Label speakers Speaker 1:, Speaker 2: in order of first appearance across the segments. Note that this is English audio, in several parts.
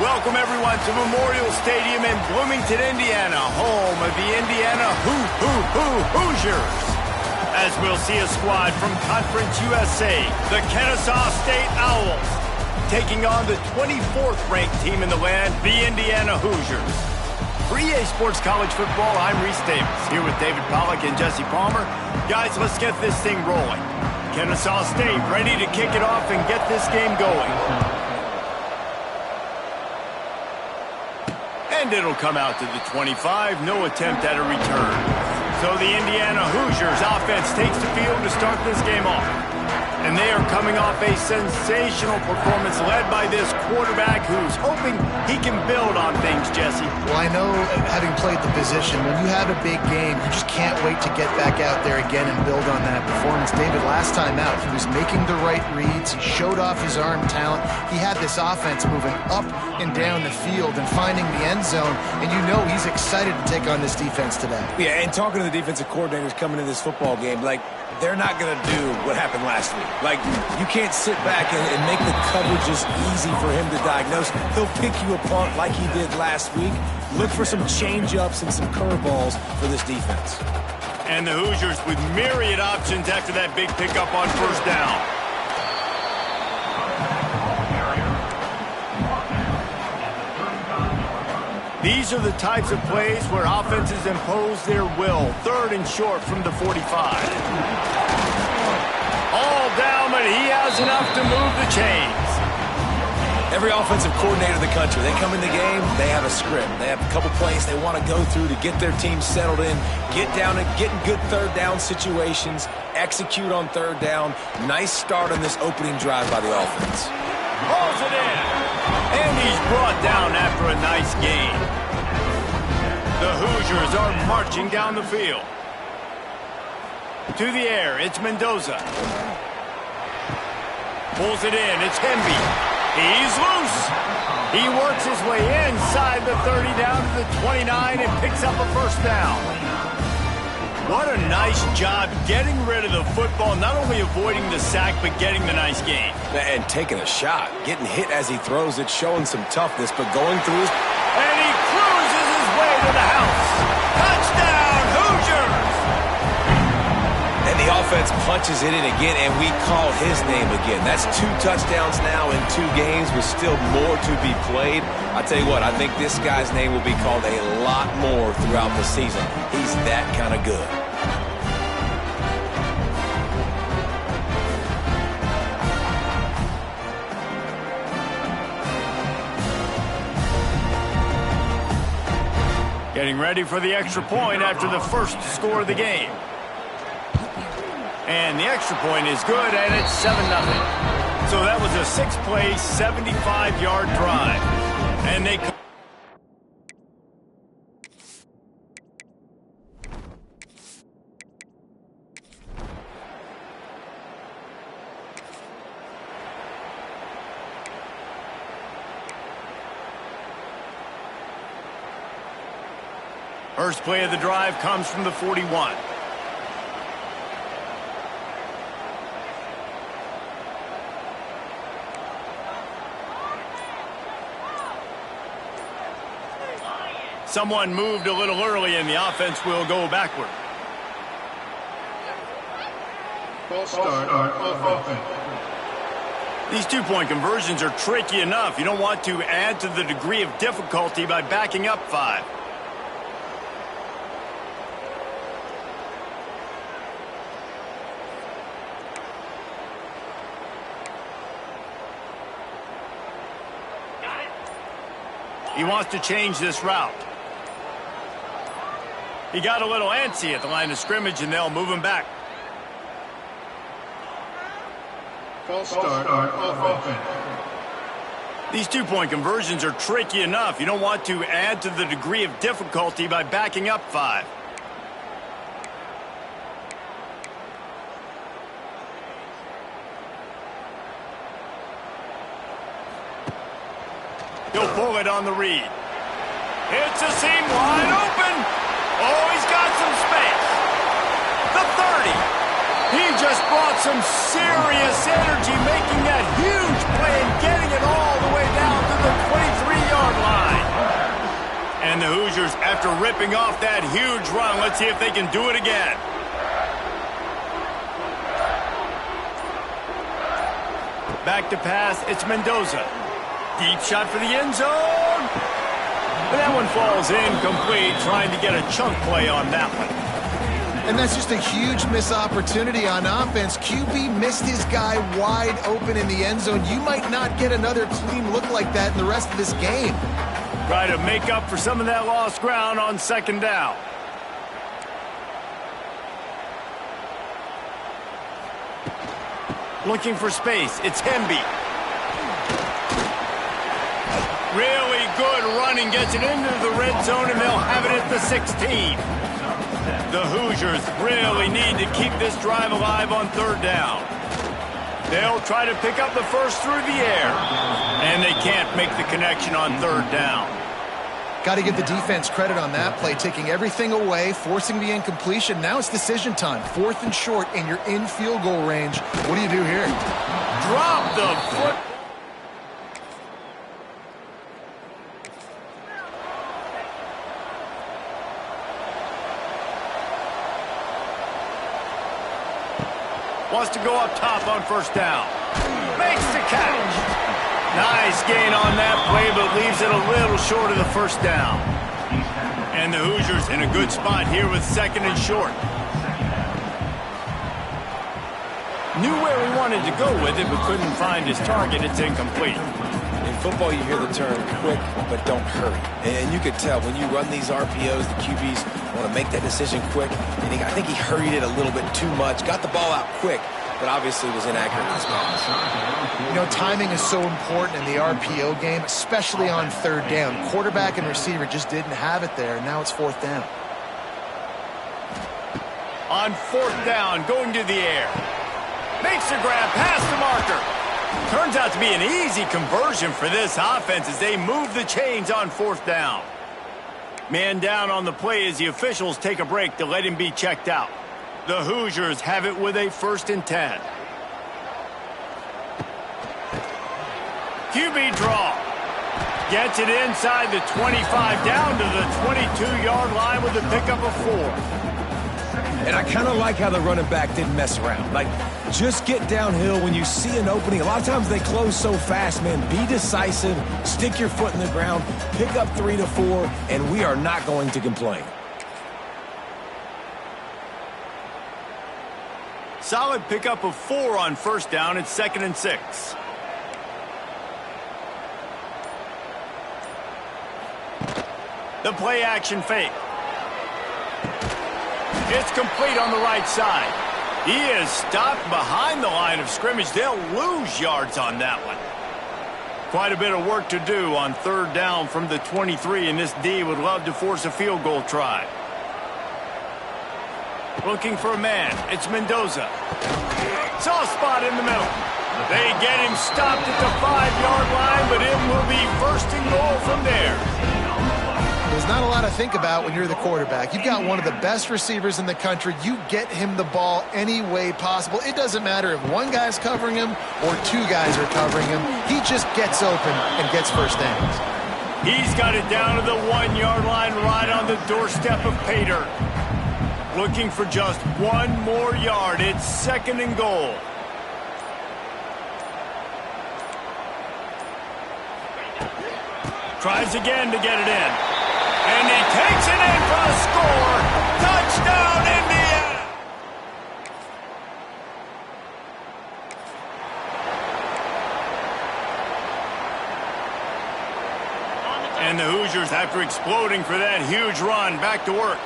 Speaker 1: Welcome, everyone, to Memorial Stadium in Bloomington, Indiana, home of the Indiana Hoosiers. As we'll see a squad from Conference USA, the Kennesaw State Owls, taking on the 24th-ranked team in the land, the Indiana Hoosiers. For EA Sports College Football, I'm Reese Davis, here with David Pollack and Jesse Palmer. Guys, let's get this thing rolling. Kennesaw State ready to kick it off and get this game going. And it'll come out to the 25, no attempt at a return. So the Indiana Hoosiers offense takes the field to start this game off. And they are coming off a sensational performance led by this quarterback who's hoping he can build on things, Jesse.
Speaker 2: Well, I know, having played the position, when you have a big game, you just can't wait to get back out there again and build on that performance. David, last time out, he was making the right reads. He showed off his arm talent. He had this offense moving up and down the field and finding the end zone. And you know he's excited to take on this defense today.
Speaker 3: Yeah, and talking to the defensive coordinators coming into this football game, they're not going to do what happened last week. You can't sit back and make the coverages easy for him to diagnose. He'll pick you apart like he did last week. Look for some change-ups and some curveballs for this defense.
Speaker 1: And the Hoosiers with myriad options after that big pickup on first down. These are the types of plays where offenses impose their will. Third and short from the 45. All down, but he has enough to move the chains.
Speaker 3: Every offensive coordinator in the country, they come in the game, they have a script. They have a couple plays they want to go through to get their team settled in, get down and get in good third down situations, execute on third down. Nice start on this opening drive by the offense.
Speaker 1: Pulls it in. And he's brought down after a nice gain. The Hoosiers are marching down the field. To the air, it's Mendoza. Pulls it in, it's Hemby. He's loose. He works his way inside the 30 down to the 29 and picks up a first down. What a nice job getting rid of the football, not only avoiding the sack, but getting the nice gain.
Speaker 3: And taking a shot, getting hit as he throws it, showing some toughness, but going through his...
Speaker 1: And he cruises his way to the house. Touchdown, Hoosiers!
Speaker 3: And the offense punches it in again, and we call his name again. That's 2 touchdowns now in 2 games with still more to be played. I tell you what, I think this guy's name will be called a lot more throughout the season. He's that kind of good.
Speaker 1: Getting ready for the extra point after the first score of the game. And the extra point is good, and it's 7-0. So that was a 6-play, 75-yard drive. And they... First play of the drive comes from the 41. Someone moved a little early, and the offense will go backward.
Speaker 4: False start of offense.
Speaker 1: These 2-point conversions are tricky enough. You don't want to add to the degree of difficulty by backing up 5. He wants to change this route. He got a little antsy at the line of scrimmage, and they'll move him back.
Speaker 4: False start of offense.
Speaker 1: These 2-point conversions are tricky enough. You don't want to add to the degree of difficulty by backing up 5. He'll pull it on the read. It's a seam wide open. Oh, he's got some space. The 30. He just brought some serious energy, making that huge play and getting it all the way down to the 23-yard And the Hoosiers, after ripping off that huge run, let's see if they can do it again. Back to pass, it's Mendoza. Deep shot for the end zone. And that one falls incomplete, trying to get a chunk play on that one.
Speaker 2: And that's just a huge missed opportunity on offense. QB missed his guy wide open in the end zone. You might not get another clean look like that in the rest of this game.
Speaker 1: Try to make up for some of that lost ground on second down. Looking for space, it's Hemby. Really good running, gets it into the red zone, and they'll have it at the 16. The Hoosiers really need to keep this drive alive on third down. They'll try to pick up the first through the air, and they can't make the connection on third down.
Speaker 2: Got to give the defense credit on that play, taking everything away, forcing the incompletion. Now it's decision time. 4th and short, and you're in field goal range. What do you do here?
Speaker 1: Drop the foot. Wants to go up top on first down. Makes the catch. Nice gain on that play, but leaves it a little short of the first down. And the Hoosiers in a good spot here with 2nd and short. Knew where he wanted to go with it, but couldn't find his target. It's incomplete.
Speaker 3: In football, you hear the term quick, but don't hurry. And you could tell when you run these RPOs, the QBs want to make that decision quick. And I think he hurried it a little bit too much, got the ball out quick, but obviously was inaccurate in his pass.
Speaker 2: You know, timing is so important in the RPO game, especially on third down. Quarterback and receiver just didn't have it there. Now it's 4th down.
Speaker 1: On 4th down, going to the air. Makes the grab past the marker. Turns out to be an easy conversion for this offense as they move the chains on 4th down. Man down on the play as the officials take a break to let him be checked out. The Hoosiers have it with a 1st and 10. QB draw. Gets it inside the 25 down to the 22-yard line with a pickup of 4.
Speaker 3: And I kind of like how the running back didn't mess around. Like, just get downhill when you see an opening. A lot of times they close so fast, man. Be decisive, stick your foot in the ground, pick up 3 to 4, and we are not going to complain.
Speaker 1: Solid pickup of 4 on first down. It's 2nd and 6. The play action fake. It's complete on the right side. He is stopped behind the line of scrimmage. They'll lose yards on that one. Quite a bit of work to do on third down from the 23, and this D would love to force a field goal try. Looking for a man. It's Mendoza. Soft spot in the middle. They get him stopped at the 5-yard line, but it will be 1st and goal from there.
Speaker 2: There's not a lot to think about when you're the quarterback. You've got one of the best receivers in the country. You get him the ball any way possible. It doesn't matter if one guy's covering him or 2 guys are covering him. He just gets open and gets first downs.
Speaker 1: He's got it down to the 1-yard line right on the doorstep of Pater. Looking for just 1 more yard. It's 2nd and goal. Tries again to get it in. And he takes it in for a score. Touchdown, Indiana! And the Hoosiers, after exploding for that huge run, back to work.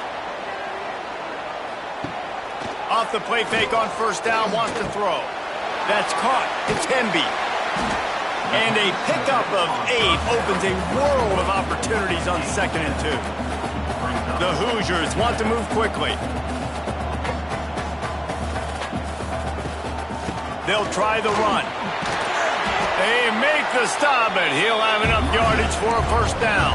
Speaker 1: Off the play fake on first down, wants to throw. That's caught. It's Hemby. And a pickup of 8 opens a world of opportunities on 2nd and 2. The Hoosiers want to move quickly. They'll try the run. They make the stop, but he'll have enough yardage for a first down.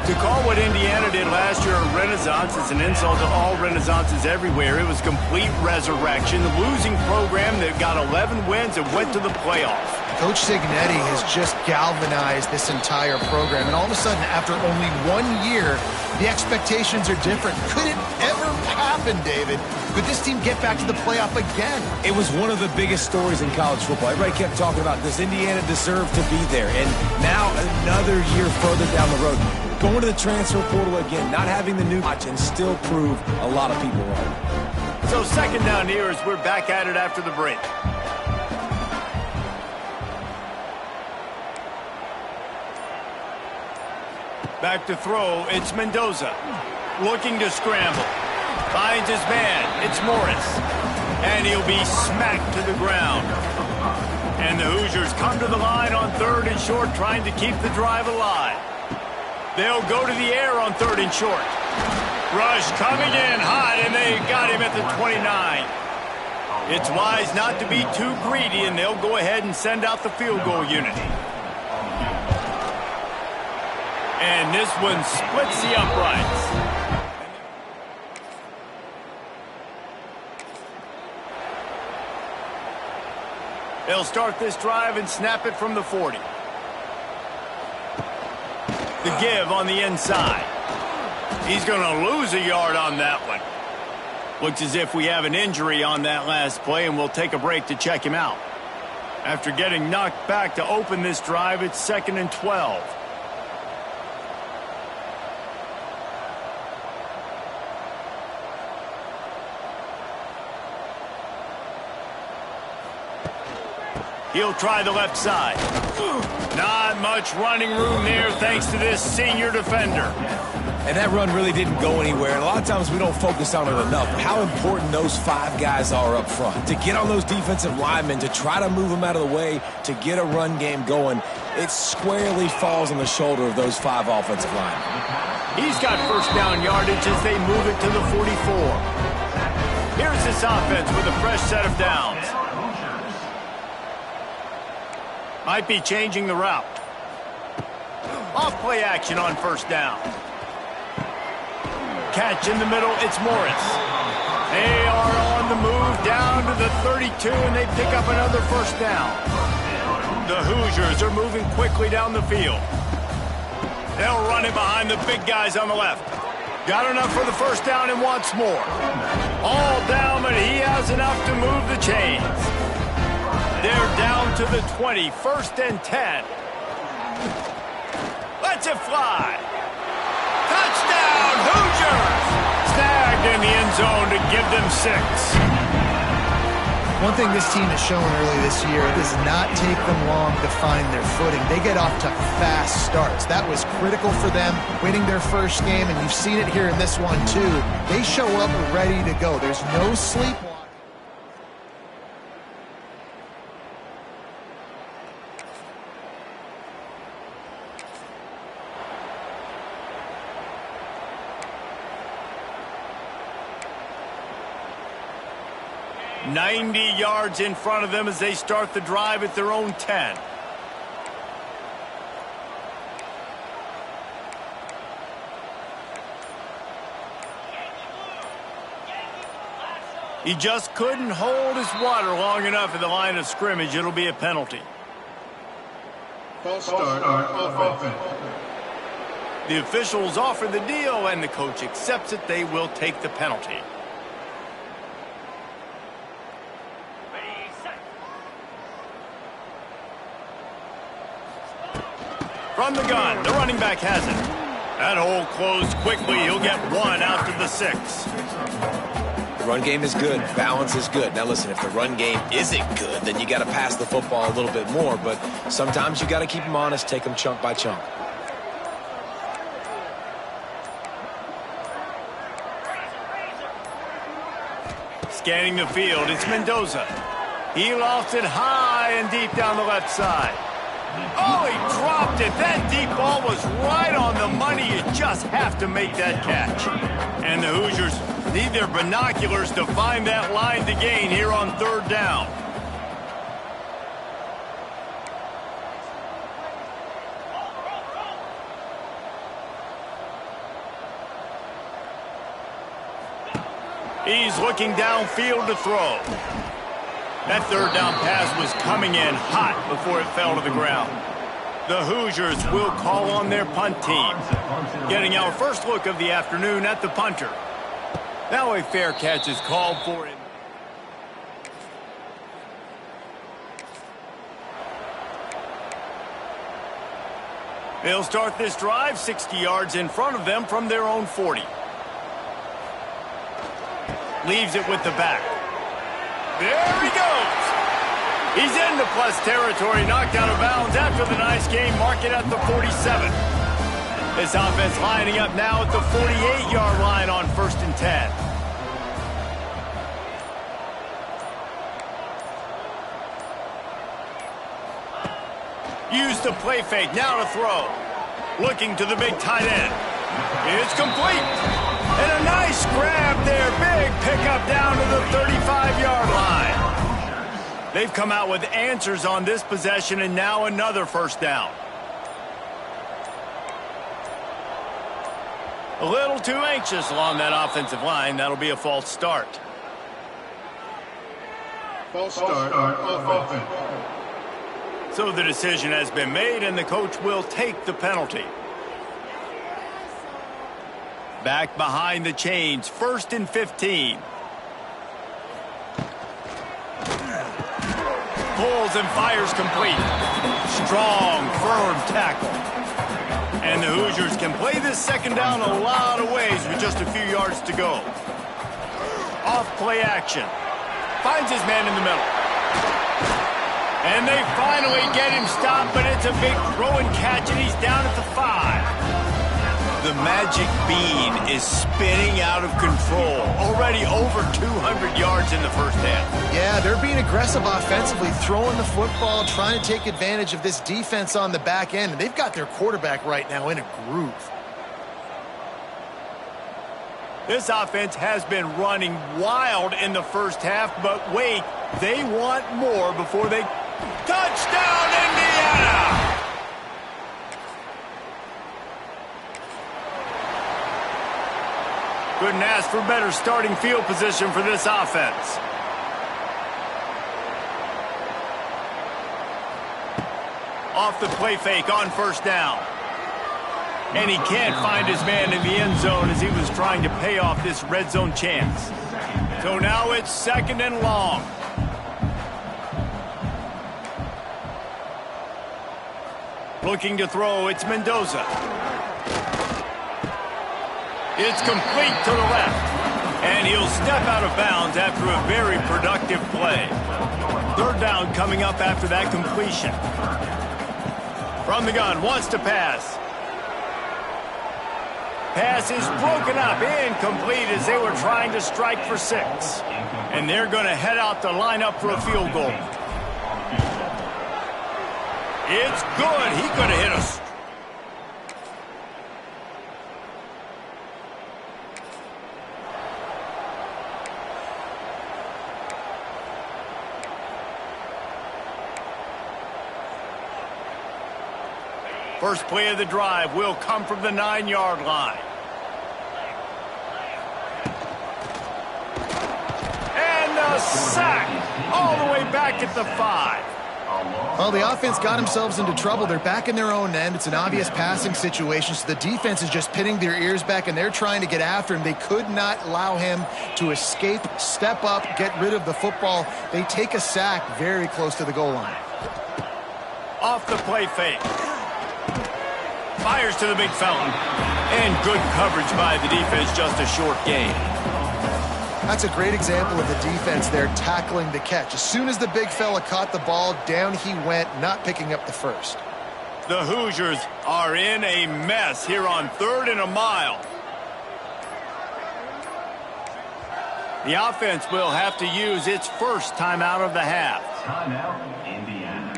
Speaker 1: To call what Indiana did last year a renaissance is an insult to all renaissances everywhere. It was complete resurrection. The losing program that got 11 wins and went to the playoffs.
Speaker 2: Coach Signetti has just galvanized this entire program, and all of a sudden, after only 1 year, the expectations are different. Could it ever happen, David? Could this team get back to the playoff again?
Speaker 3: It was one of the biggest stories in college football. Everybody kept talking about this. Indiana deserved to be there, and now another year further down the road, going to the transfer portal again, not having the new watch, and still prove a lot of people wrong.
Speaker 1: So second down here as we're back at it after the break. Back to throw, it's Mendoza. Looking to scramble. Finds his man, it's Morris. And he'll be smacked to the ground. And the Hoosiers come to the line on 3rd and short, trying to keep the drive alive. They'll go to the air on 3rd and short. Rush coming in hot, and they got him at the 29. It's wise not to be too greedy, and they'll go ahead and send out the field goal unit. And this one splits the uprights. They'll start this drive and snap it from the 40. The give on the inside. He's going to lose a yard on that one. Looks as if we have an injury on that last play, and we'll take a break to check him out. After getting knocked back to open this drive, it's 2nd and 12. He'll try the left side. Not much running room there thanks to this senior defender.
Speaker 3: And that run really didn't go anywhere. And a lot of times we don't focus on it enough. How important those 5 guys are up front. To get on those defensive linemen, to try to move them out of the way, to get a run game going, it squarely falls on the shoulder of those 5 offensive linemen.
Speaker 1: He's got first down yardage as they move it to the 44. Here's this offense with a fresh set of downs. Might be changing the route. Off play action on first down. Catch in the middle, it's Morris. They are on the move down to the 32, and they pick up another first down. The Hoosiers are moving quickly down the field. They'll run it behind the big guys on the left. Got enough for the first down and wants more. All down, but he has enough to move the chains. They're down to the 20, 1st and 10. Lets it fly. Touchdown, Hoosiers! Snagged in the end zone to give them 6.
Speaker 2: One thing this team has shown early this year, it does not take them long to find their footing. They get off to fast starts. That was critical for them, winning their first game, and you've seen it here in this one too. They show up ready to go. There's no sleepwalking.
Speaker 1: 90 yards in front of them as they start the drive at their own 10. He just couldn't hold his water long enough at the line of scrimmage. It'll be a penalty.
Speaker 4: False start on offense.
Speaker 1: The officials offer the deal, and the coach accepts it. They will take the penalty. From the gun, the running back has it. That hole closed quickly. He'll get 1 out to the 6.
Speaker 3: The run game is good. Balance is good. Now listen, if the run game isn't good, then you got to pass the football a little bit more. But sometimes you got to keep them honest, take them chunk by chunk.
Speaker 1: Scanning the field, it's Mendoza. He lofts it high and deep down the left side. Oh, he dropped it. That deep ball was right on the money. You just have to make that catch. And the Hoosiers need their binoculars to find that line to gain here on 3rd down. He's looking downfield to throw. That third down pass was coming in hot before it fell to the ground. The Hoosiers will call on their punt team. Getting our first look of the afternoon at the punter. Now a fair catch is called for it. They'll start this drive 60 yards in front of them from their own 40. Leaves it with the back. There he goes. He's into plus territory, knocked out of bounds after the nice game. Mark it at the 47. This offense lining up now at the 48-yard line on 1st and 10. Use the play fake, now to throw. Looking to the big tight end. It's complete. And a nice grab there. Big pickup down to the 35-yard line. They've come out with answers on this possession, and now another first down. A little too anxious along that offensive line. That'll be a false start.
Speaker 4: False start on offense.
Speaker 1: So the decision has been made, and the coach will take the penalty. Back behind the chains, 1st and 15. Pulls and fires complete. Strong, firm tackle. And the Hoosiers can play this second down a lot of ways with just a few yards to go. Off play action. Finds his man in the middle. And they finally get him stopped, but it's a big throw and catch, and he's down at the 5. The magic bean is spinning out of control. Already over 200 yards in the first half.
Speaker 2: Yeah, they're being aggressive offensively, throwing the football, trying to take advantage of this defense on the back end. And they've got their quarterback right now in a groove.
Speaker 1: This offense has been running wild in the first half, but wait, they want more before they... Touchdown, Indiana! Couldn't ask for better starting field position for this offense. Off the play fake on 1st down. And he can't find his man in the end zone as he was trying to pay off this red zone chance. So now it's 2nd and long. Looking to throw, it's Mendoza. It's complete to the left. And he'll step out of bounds after a very productive play. 3rd down coming up after that completion. From the gun, wants to pass. Pass is broken up, incomplete as they were trying to strike for 6. And they're going to head out to line up for a field goal. It's good. He could have hit us. First play of the drive will come from the 9-yard line. And a sack all the way back at the 5.
Speaker 2: Well, the offense got themselves into trouble. They're back in their own end. It's an obvious passing situation, so the defense is just pinning their ears back, and they're trying to get after him. They could not allow him to escape, step up, get rid of the football. They take a sack very close to the goal line.
Speaker 1: Off the play fake. Fires to the big fella. And good coverage by the defense, just a short gain.
Speaker 2: That's a great example of the defense there tackling the catch. As soon as the big fella caught the ball, down he went, not picking up the first.
Speaker 1: The Hoosiers are in a mess here on 3rd and a mile. The offense will have to use its first timeout of the half.
Speaker 5: Timeout, Indiana.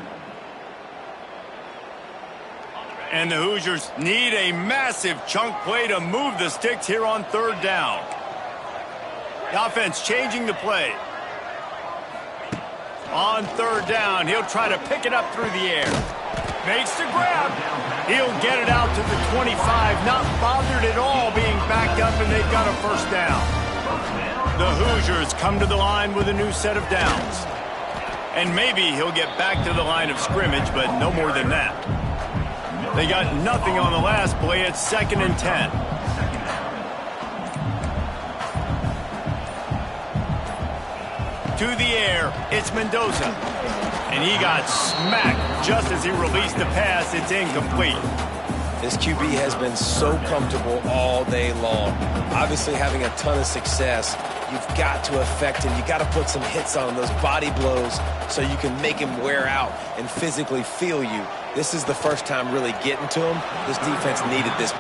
Speaker 1: And the Hoosiers need a massive chunk play to move the sticks here on 3rd down. The offense changing the play. On 3rd down, he'll try to pick it up through the air. Makes the grab. He'll get it out to the 25, not bothered at all being backed up, and they've got a first down. The Hoosiers come to the line with a new set of downs. And maybe he'll get back to the line of scrimmage, but no more than that. They got nothing on the last play. It's 2nd and 10. To the air, it's Mendoza. And he got smacked just as he released the pass. It's incomplete.
Speaker 3: This QB has been so comfortable all day long. Obviously having a ton of success. You've got to affect him. You got to put some hits on him, those body blows, so you can make him wear out and physically feel you. This is the first time really getting to him. This defense needed this.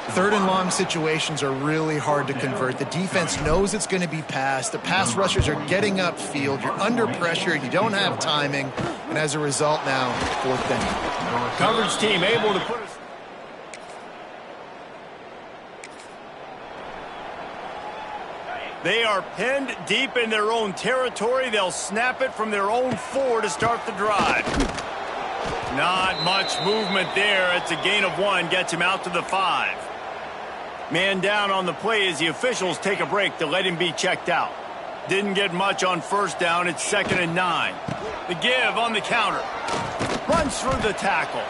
Speaker 2: Third and long situations are really hard to convert. The defense knows it's going to be passed. The pass rushers are getting upfield. You're under pressure. You don't have timing. And as a result now, 4th down.
Speaker 1: Coverage team able to put us. They are pinned deep in their own territory. They'll snap it from their own 4 to start the drive. Not much movement there. It's a gain of 1. Gets him out to the 5. Man down on the play as the officials take a break to let him be checked out. Didn't get much on 1st down. It's 2nd and 9. The give on the counter. Runs through the tackle.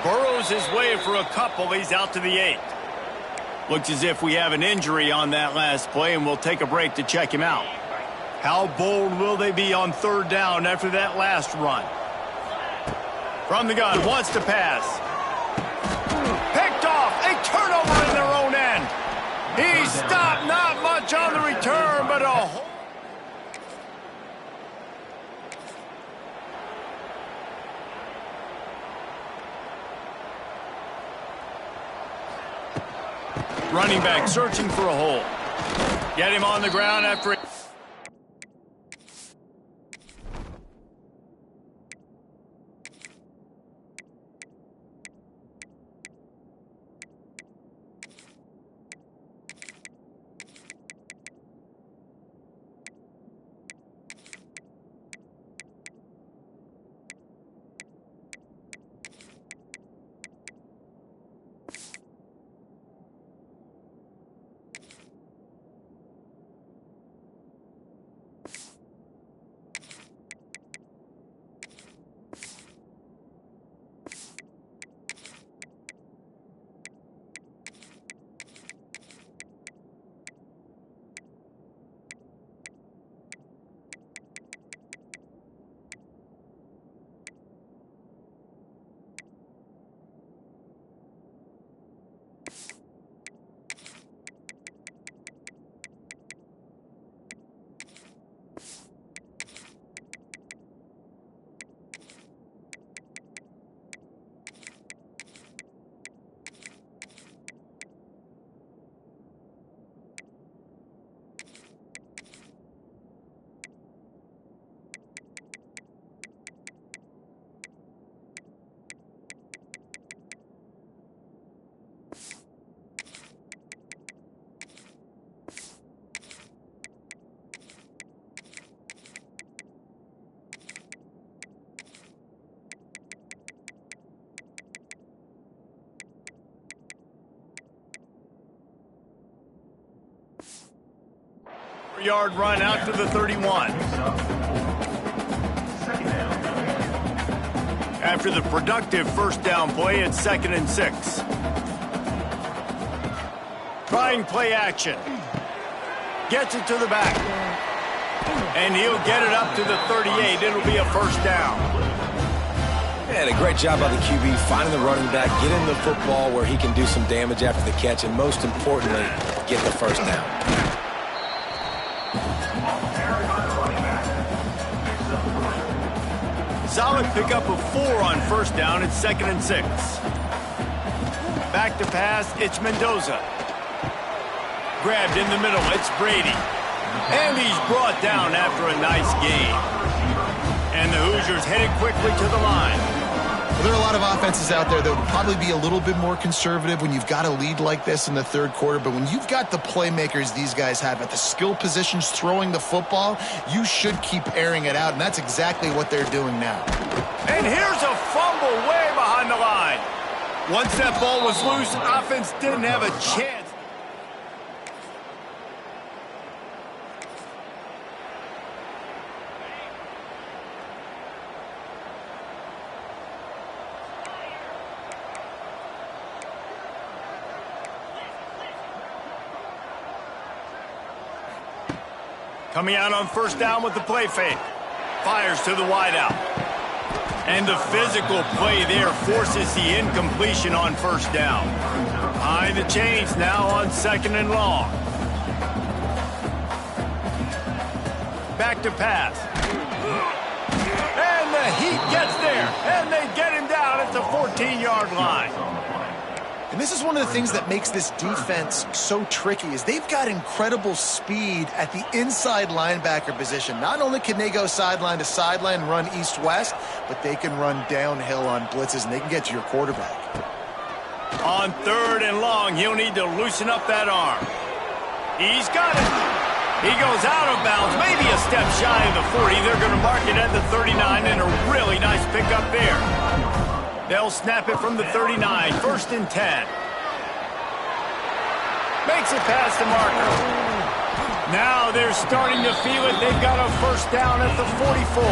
Speaker 1: Burrows his way for a couple. He's out to the 8. Looks as if we have an injury on that last play, and we'll take a break to check him out. How bold will they be on 3rd down after that last run? From the gun, wants to pass. Picked off, a turnover in their own end. He stopped, not much on the return, but a whole... Running back searching for a hole. Get him on the ground after... Yard run out to the 31. After the productive 1st down play, it's 2nd and 6. Trying play action. Gets it to the back. And he'll get it up to the 38. It'll be a 1st down.
Speaker 3: And a great job by the QB finding the running back, getting the football where he can do some damage after the catch, and most importantly, get the first down.
Speaker 1: Solid pickup of 4 on first down. It's 2nd and 6. Back to pass, it's Mendoza. Grabbed in the middle, it's Brady. And he's brought down after a nice gain. And the Hoosiers headed quickly to the line.
Speaker 2: Well, there are a lot of offenses out there that would probably be a little bit more conservative when you've got a lead like this in the third quarter. But when you've got the playmakers these guys have at the skill positions throwing the football, you should keep airing it out. And that's exactly what they're doing now.
Speaker 1: And here's a fumble way behind the line. Once that ball was loose, offense didn't have a chance. Coming out on first down with the play fake. Fires to the wideout. And the physical play there forces the incompletion on first down. Behind the chains now on 2nd and long. Back to pass. And the heat gets there. And they get him down at the 14-yard line.
Speaker 2: And this is one of the things that makes this defense so tricky is they've got incredible speed at the inside linebacker position. Not only can they go sideline to sideline and run east-west, but they can run downhill on blitzes, and they can get to your quarterback.
Speaker 1: On 3rd and long, he'll need to loosen up that arm. He's got it. He goes out of bounds, maybe a step shy of the 40. They're going to mark it at the 39, and a really nice pickup there. They'll snap it from the 39, 1st and 10. Makes it past the marker. Now they're starting to feel it. They've got a first down at the 44.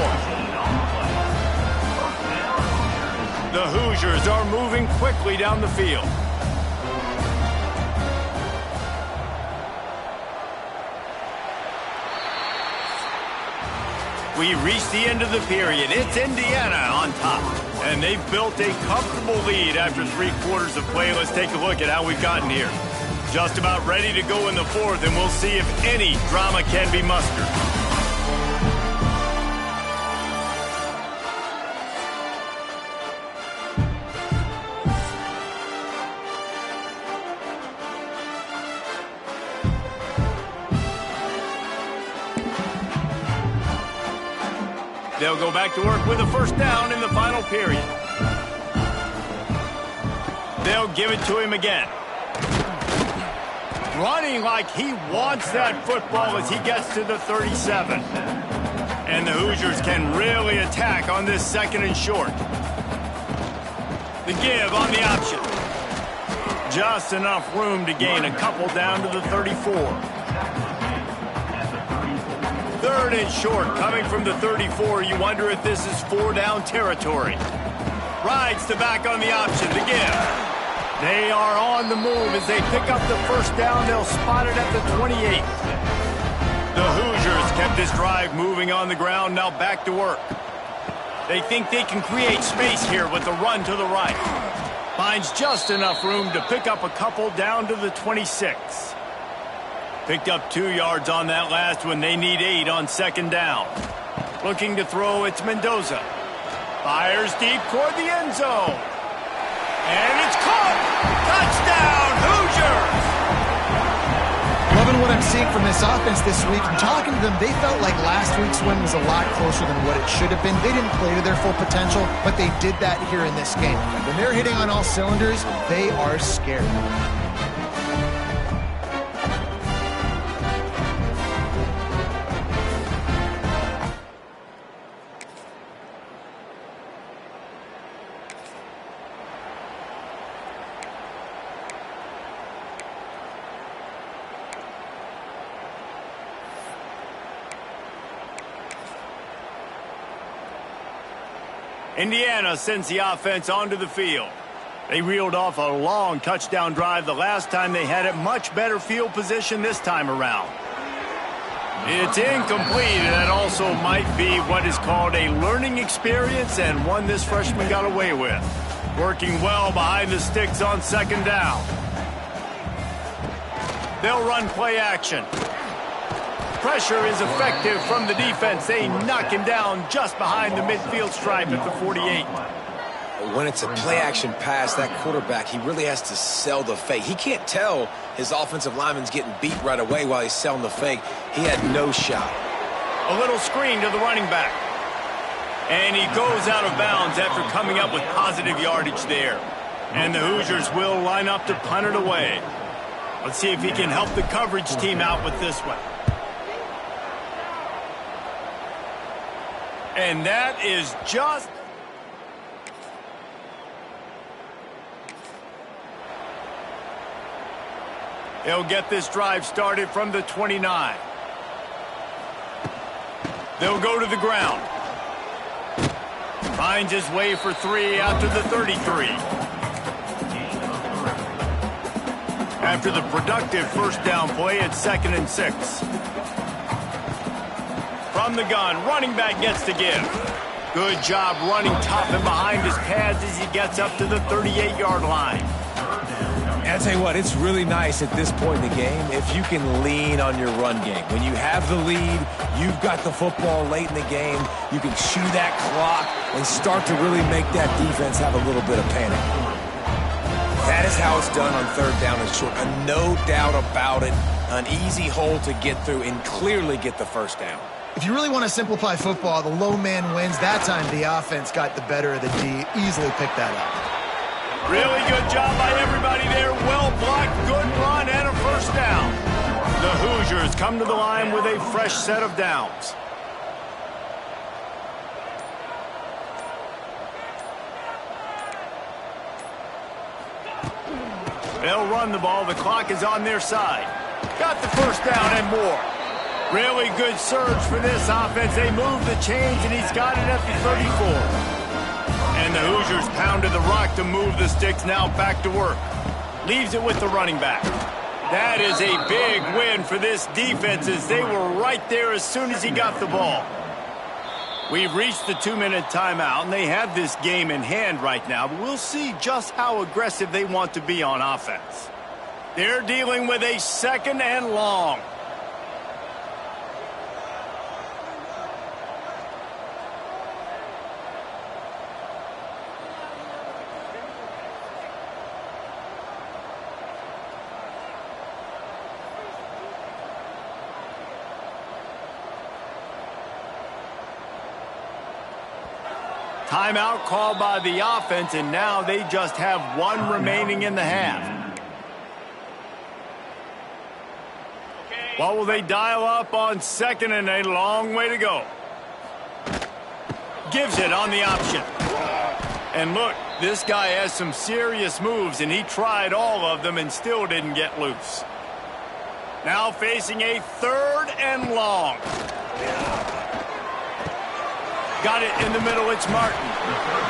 Speaker 1: The Hoosiers are moving quickly down the field. We reach the end of the period. It's Indiana on top. And they've built a comfortable lead after 3 quarters of play. Let's take a look at how we've gotten here. Just about ready to go in the 4th, and we'll see if any drama can be mustered. They'll go back to work with a first down in the final period. They'll give it to him again. Running like he wants that football as he gets to the 37. And the Hoosiers can really attack on this 2nd and short. The give on the option. Just enough room to gain a couple down to the 34. 3rd and short coming from the 34. You wonder if this is 4-down territory. Rides the back on the option. The give. They are on the move as they pick up the first down. They'll spot it at the 28. The Hoosiers kept this drive moving on the ground. Now back to work. They think they can create space here with the run to the right. Finds just enough room to pick up a couple down to the 26. Picked up 2 yards on that last one. They need 8 on 2nd down. Looking to throw, it's Mendoza. Fires deep toward the end zone. And it's caught! Touchdown, Hoosiers!
Speaker 2: Loving what I'm seeing from this offense this week. And talking to them, they felt like last week's win was a lot closer than what it should have been. They didn't play to their full potential, but they did that here in this game. When they're hitting on all cylinders, they are scared.
Speaker 1: Indiana sends the offense onto the field. They reeled off a long touchdown drive the last time they had it. Much better field position this time around. It's incomplete, and that also might be what is called a learning experience, and one this freshman got away with. Working well behind the sticks on second down. They'll run play action. Pressure is effective from the defense. They knock him down just behind the midfield stripe at the 48.
Speaker 3: When it's a play-action pass, that quarterback, he really has to sell the fake. He can't tell his offensive lineman's getting beat right away while he's selling the fake. He had no shot.
Speaker 1: A little screen to the running back. And he goes out of bounds after coming up with positive yardage there. And the Hoosiers will line up to punt it away. Let's see if he can help the coverage team out with this one. And that is just... He'll get this drive started from the 29. They'll go to the ground. Finds his way for 3 out to the 33. After the productive first down play, it's 2nd and 6. From the gun, running back gets to give. Good job running top and behind his pads as he gets up to the 38-yard line.
Speaker 3: And I tell you what, it's really nice at this point in the game if you can lean on your run game. When you have the lead, you've got the football late in the game, you can chew that clock and start to really make that defense have a little bit of panic. That is how it's done on third down and short. No doubt about it. An easy hole to get through and clearly get the first down.
Speaker 2: If you really want to simplify football, the low man wins. That time the offense got the better of the D. Easily picked that up.
Speaker 1: Really good job by everybody there. Well blocked, good run, and a first down. The Hoosiers come to the line with a fresh set of downs. They'll run the ball. The clock is on their side. Got the first down and more. Really good surge for this offense. They move the chains, and he's got it at the 34. And the Hoosiers pounded the rock to move the sticks. Now back to work. Leaves it with the running back. That is a big win for this defense as they were right there as soon as he got the ball. We've reached the 2-minute timeout, and they have this game in hand right now, but we'll see just how aggressive they want to be on offense. They're dealing with a 2nd and long. Timeout called by the offense, and now they just have 1 remaining in the half. What will they dial up on 2nd and a long way to go? Gives it on the option. And look, this guy has some serious moves, and he tried all of them and still didn't get loose. Now facing a 3rd and long. Got it in the middle, it's Martin.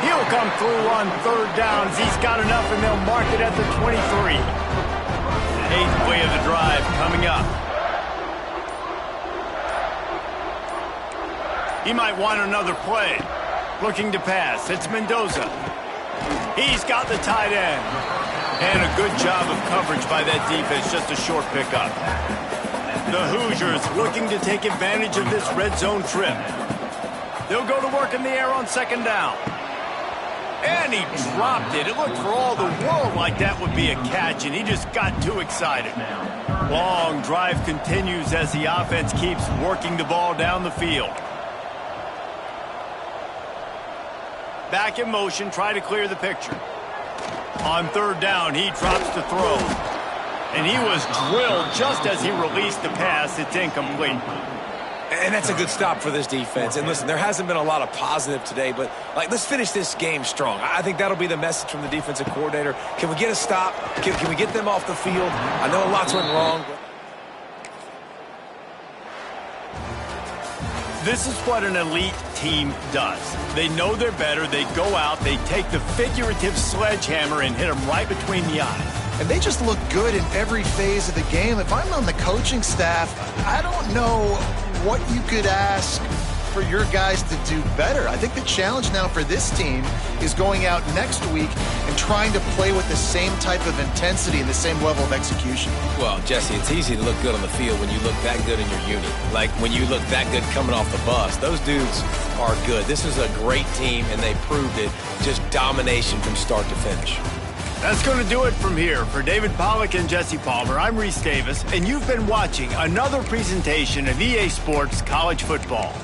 Speaker 1: He'll come through on 3rd downs. He's got enough, and they'll mark it at the 23. 8th play of the drive coming up. He might want another play. Looking to pass, it's Mendoza. He's got the tight end. And a good job of coverage by that defense, just a short pickup. The Hoosiers looking to take advantage of this red zone trip. They'll go to work in the air on 2nd down. And he dropped it. It looked for all the world like that would be a catch, and he just got too excited. Long drive continues as the offense keeps working the ball down the field. Back in motion, try to clear the picture. On 3rd down, he drops to throw. And he was drilled just as he released the pass. It's incomplete.
Speaker 3: And that's a good stop for this defense. And listen, there hasn't been a lot of positive today, but let's finish this game strong. I think that'll be the message from the defensive coordinator. Can we get a stop? Can we get them off the field? I know lots went wrong.
Speaker 1: This is what an elite team does. They know they're better. They go out. They take the figurative sledgehammer and hit them right between the eyes.
Speaker 2: and they just look good in every phase of the game. If I'm on the coaching staff, I don't know what you could ask for your guys to do better. I think the challenge now for this team is going out next week and trying to play with the same type of intensity and the same level of execution.
Speaker 3: Well, Jesse, it's easy to look good on the field when you look that good in your unit. Like when you look that good coming off the bus. Those dudes are good. This is a great team, and they proved it. Just domination from start to finish.
Speaker 1: That's going to do it from here. For David Pollack and Jesse Palmer, I'm Reese Davis, and you've been watching another presentation of EA Sports College Football.